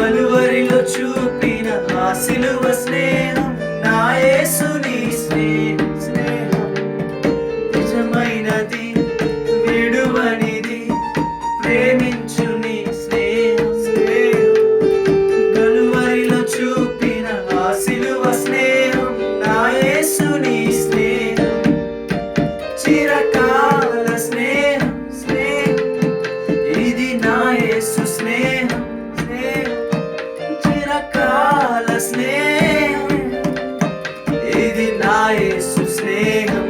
కలువరిలో చూపిన ఆ సిలువ స్నేహం, నా యేసుని స్నేహం నిజమైనది, విడువనిది, ప్రేమించు నీ స్నేహం. కలువరిలో చూపిన ఆ సిలువ స్నేహం, నా యేసుని స్నేహం చిరకాల స్నేహం. ఇది నా యేసు స్నేహం, చిరకాల స్నేహం. ఇది నా యేసు స్నేహం.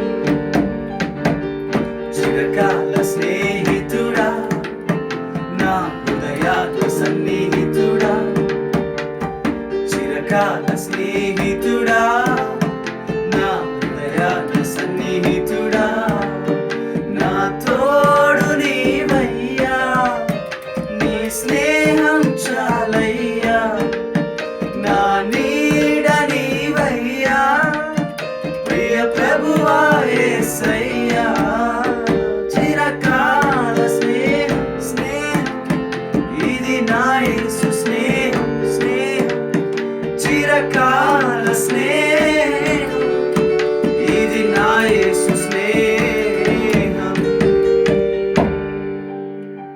చిరకాల స్నేహితుడా, నా హృదయాత్మ సన్నిహితుడా, చిరకాల స్నేహితుడా, నా హృదయాత్మ సన్నిహితుడా, నా తోడు నీవయ్యా, నీ స్నేహం చాలయ్యా, నా నీడ నీవయ్యా, ప్రియ ప్రభువా యేసయ్యా. చిరకాల స్నేహం, ఇది నా యేసు స్నేహం, చిరకాల స్నేహం.